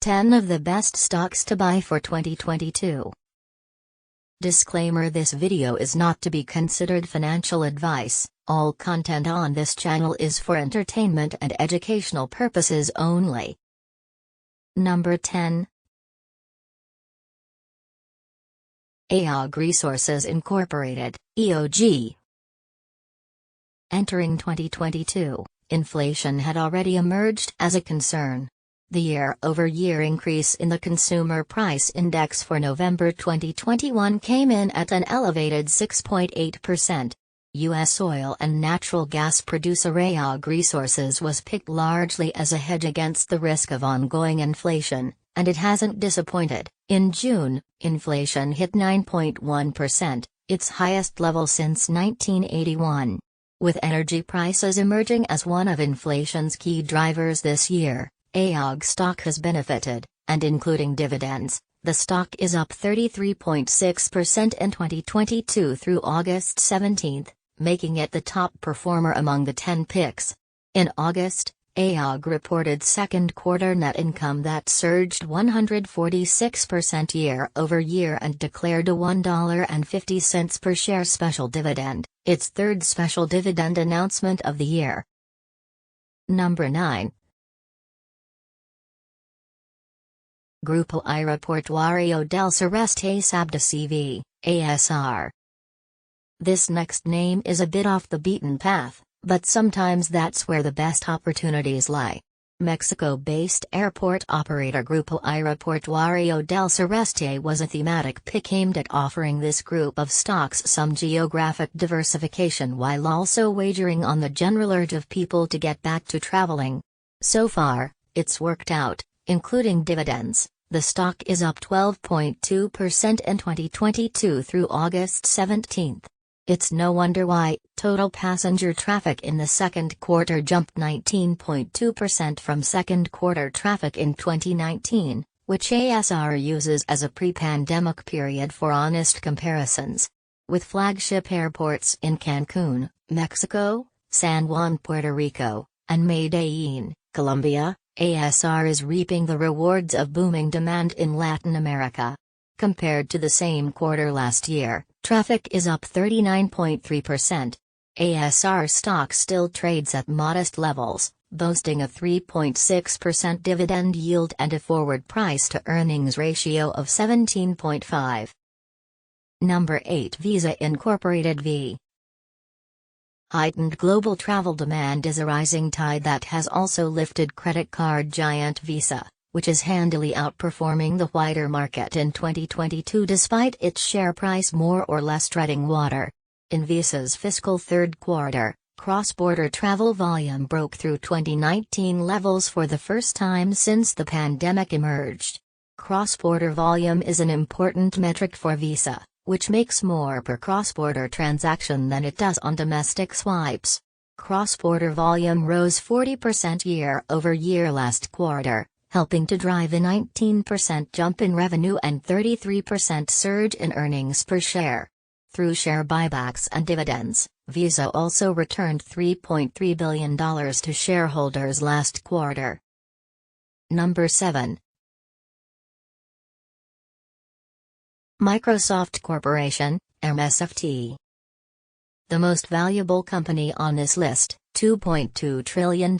10 of the best stocks to buy for 2022. Disclaimer: this video is not to be considered financial advice. All content on this channel is for entertainment and educational purposes only. Number 10. AOG Resources Incorporated, EOG. Entering 2022, inflation had already emerged as a concern. The year-over-year increase in the Consumer Price Index for November 2021 came in at an elevated 6.8%. U.S. oil and natural gas producer AOG Resources was picked largely as a hedge against the risk of ongoing inflation, and it hasn't disappointed. In June, inflation hit 9.1%, its highest level since 1981. With energy prices emerging as one of inflation's key drivers this year, AOG stock has benefited, and including dividends, the stock is up 33.6% in 2022 through August 17, making it the top performer among the 10 picks. In August, AOG reported second quarter net income that surged 146% year-over-year and declared a $1.50 per share special dividend, its third special dividend announcement of the year. Number 9. Gruppo Aeroportuario del Sureste Sabda CV, ASR. This next name is a bit off the beaten path, but sometimes that's where the best opportunities lie. Mexico-based airport operator Gruppo Aeroportuario del Sureste was a thematic pick aimed at offering this group of stocks some geographic diversification while also wagering on the general urge of people to get back to traveling. So far, it's worked out, including dividends. The stock is up 12.2% in 2022 through August 17. It's no wonder why total passenger traffic in the second quarter jumped 19.2% from second quarter traffic in 2019, which ASR uses as a pre-pandemic period for honest comparisons. With flagship airports in Cancun, Mexico, San Juan, Puerto Rico, and Medellín, Colombia, ASR is reaping the rewards of booming demand in Latin America. Compared to the same quarter last year, traffic is up 39.3%. ASR stock still trades at modest levels, boasting a 3.6% dividend yield and a forward price-to-earnings ratio of 17.5. Number 8. Visa Incorporated V. Heightened global travel demand is a rising tide that has also lifted credit card giant Visa, which is handily outperforming the wider market in 2022 despite its share price more or less treading water. In Visa's fiscal third quarter, cross-border travel volume broke through 2019 levels for the first time since the pandemic emerged. Cross-border volume is an important metric for Visa, which makes more per cross-border transaction than it does on domestic swipes. Cross-border volume rose 40% year-over-year last quarter, helping to drive a 19% jump in revenue and 33% surge in earnings per share. Through share buybacks and dividends, Visa also returned $3.3 billion to shareholders last quarter. Number 7. Microsoft Corporation, MSFT. The most valuable company on this list, $2.2 trillion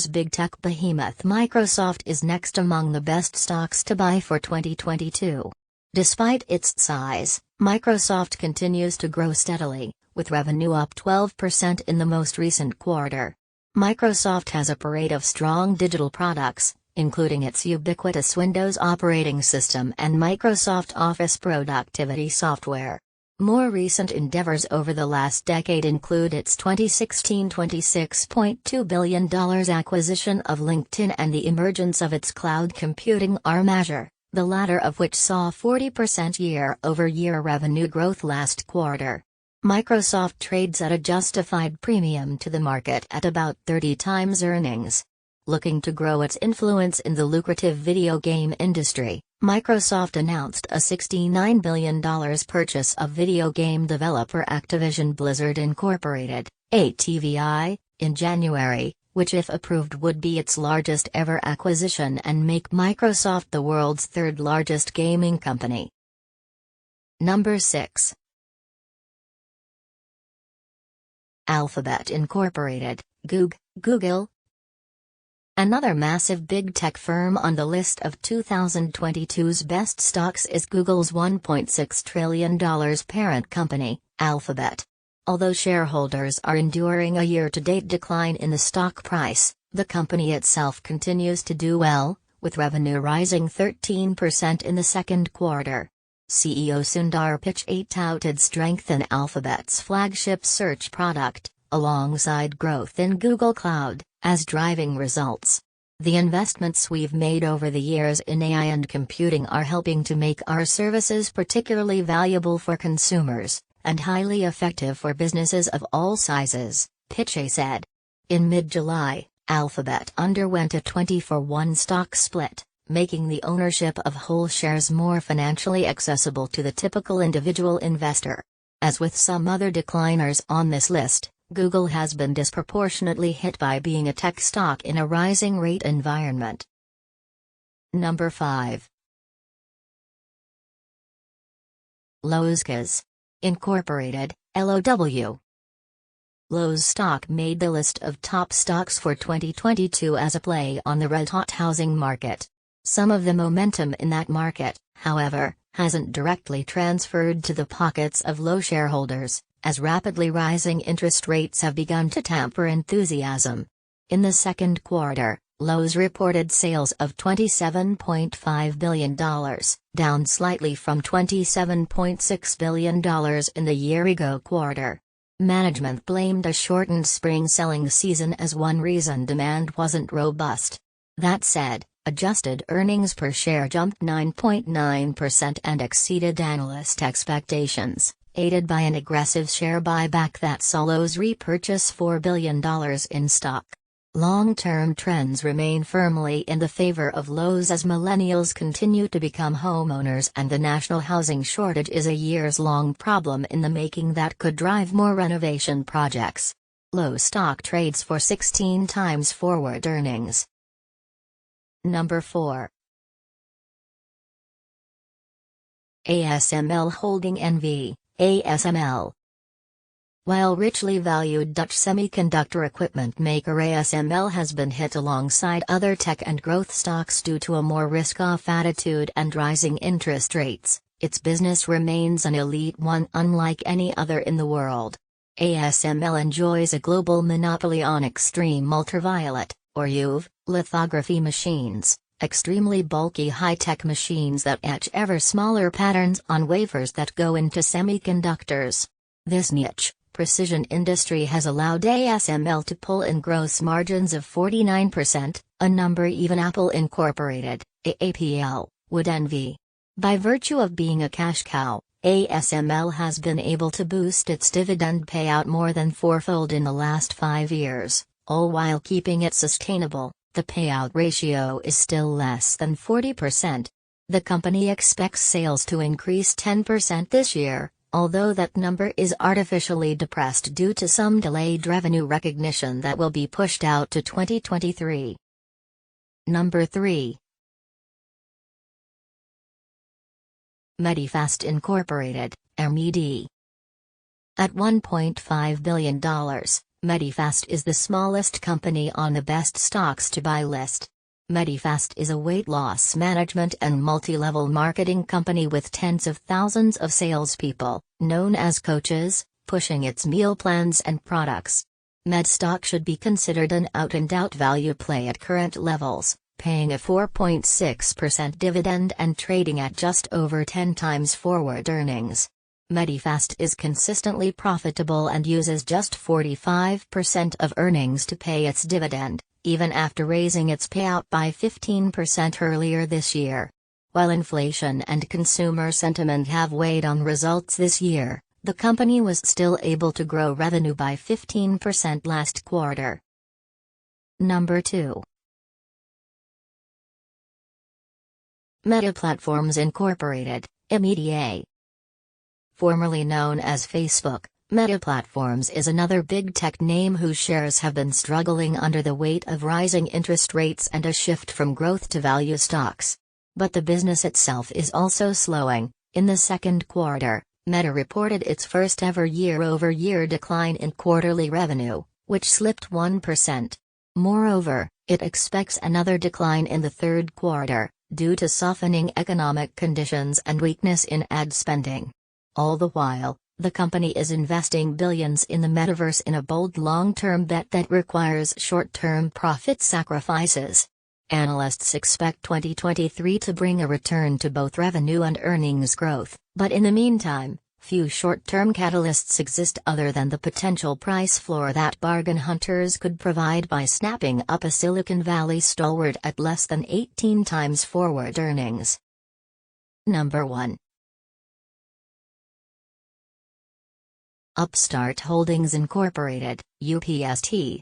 big tech behemoth Microsoft is next among the best stocks to buy for 2022. Despite its size, Microsoft continues to grow steadily, with revenue up 12% in the most recent quarter. Microsoft has a parade of strong digital products, including its ubiquitous Windows operating system and Microsoft Office productivity software. More recent endeavors over the last decade include its 2016 $26.2 billion acquisition of LinkedIn and the emergence of its cloud computing arm Azure, the latter of which saw 40% year-over-year revenue growth last quarter. Microsoft trades at a justified premium to the market at about 30 times earnings. Looking to grow its influence in the lucrative video game industry, Microsoft announced a $69 billion purchase of video game developer Activision Blizzard Incorporated, ATVI, in January, which if approved would be its largest ever acquisition and make Microsoft the world's third largest gaming company. Number 6. Alphabet Incorporated, Google. Another massive big tech firm on the list of 2022's best stocks is Google's $1.6 trillion parent company, Alphabet. Although shareholders are enduring a year-to-date decline in the stock price, the company itself continues to do well, with revenue rising 13% in the second quarter. CEO Sundar Pichai touted strength in Alphabet's flagship search product, alongside growth in Google Cloud, as driving results. The investments we've made over the years in AI and computing are helping to make our services particularly valuable for consumers, and highly effective for businesses of all sizes, Pichai said. In mid-July, Alphabet underwent a 20-for-1 stock split, making the ownership of whole shares more financially accessible to the typical individual investor. As with some other decliners on this list, Google has been disproportionately hit by being a tech stock in a rising rate environment. Number 5. Lowe's Incorporated, LOW. Lowe's stock made the list of top stocks for 2022 as a play on the red-hot housing market. Some of the momentum in that market, however, hasn't directly transferred to the pockets of Lowe shareholders, as rapidly rising interest rates have begun to temper enthusiasm. In the second quarter, Lowe's reported sales of $27.5 billion, down slightly from $27.6 billion in the year-ago quarter. Management blamed a shortened spring selling season as one reason demand wasn't robust. That said, adjusted earnings per share jumped 9.9% and exceeded analyst expectations, aided by an aggressive share buyback that saw Lowe's repurchase $4 billion in stock. Long-term trends remain firmly in the favor of Lowe's as millennials continue to become homeowners and the national housing shortage is a years-long problem in the making that could drive more renovation projects. Lowe's stock trades for 16 times forward earnings. Number 4. ASML Holding N.V., ASML. While richly valued Dutch semiconductor equipment maker ASML has been hit alongside other tech and growth stocks due to a more risk-off attitude and rising interest rates, its business remains an elite one unlike any other in the world. ASML enjoys a global monopoly on extreme ultraviolet, or UV, lithography machines, extremely bulky high-tech machines that etch ever smaller patterns on wafers that go into semiconductors. This niche, precision industry has allowed ASML to pull in gross margins of 49%, a number even Apple Incorporated, AAPL, would envy. By virtue of being a cash cow, ASML has been able to boost its dividend payout more than fourfold in the last 5 years, all while keeping it sustainable. The payout ratio is still less than 40%. The company expects sales to increase 10% this year, although that number is artificially depressed due to some delayed revenue recognition that will be pushed out to 2023. Number 3. Medifast Incorporated, MED. At $1.5 billion, Medifast is the smallest company on the best stocks to buy list. Medifast is a weight loss management and multi-level marketing company with tens of thousands of salespeople, known as coaches, pushing its meal plans and products. Med stock should be considered an out-and-out value play at current levels, paying a 4.6% dividend and trading at just over 10 times forward earnings. Medifast is consistently profitable and uses just 45% of earnings to pay its dividend, even after raising its payout by 15% earlier this year. While inflation and consumer sentiment have weighed on results this year, the company was still able to grow revenue by 15% last quarter. Number 2. Meta Platforms Incorporated, MEDA. Formerly known as Facebook, Meta Platforms is another big tech name whose shares have been struggling under the weight of rising interest rates and a shift from growth to value stocks. But the business itself is also slowing. In the second quarter, Meta reported its first ever year-over-year decline in quarterly revenue, which slipped 1%. Moreover, it expects another decline in the third quarter, due to softening economic conditions and weakness in ad spending. All the while, the company is investing billions in the metaverse in a bold long-term bet that requires short-term profit sacrifices. Analysts expect 2023 to bring a return to both revenue and earnings growth, but in the meantime, few short-term catalysts exist other than the potential price floor that bargain hunters could provide by snapping up a Silicon Valley stalwart at less than 18 times forward earnings. Number 1. Upstart Holdings Incorporated, UPST.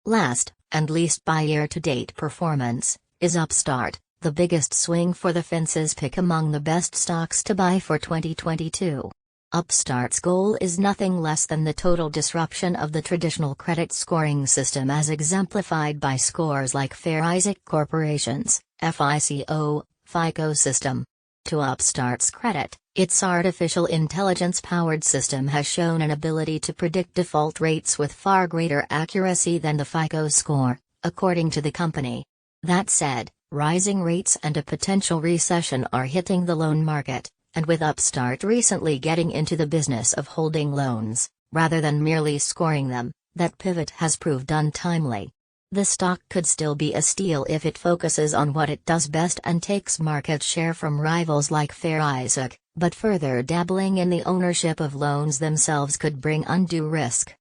Last, and least by year-to-date performance, is Upstart, the biggest swing for the fences pick among the best stocks to buy for 2022. Upstart's goal is nothing less than the total disruption of the traditional credit scoring system as exemplified by scores like Fair Isaac Corporation's FICO system. To Upstart's credit, its artificial intelligence-powered system has shown an ability to predict default rates with far greater accuracy than the FICO score, according to the company. That said, rising rates and a potential recession are hitting the loan market, and with Upstart recently getting into the business of holding loans, rather than merely scoring them, that pivot has proved untimely. The stock could still be a steal if it focuses on what it does best and takes market share from rivals like Fair Isaac, but further dabbling in the ownership of loans themselves could bring undue risk.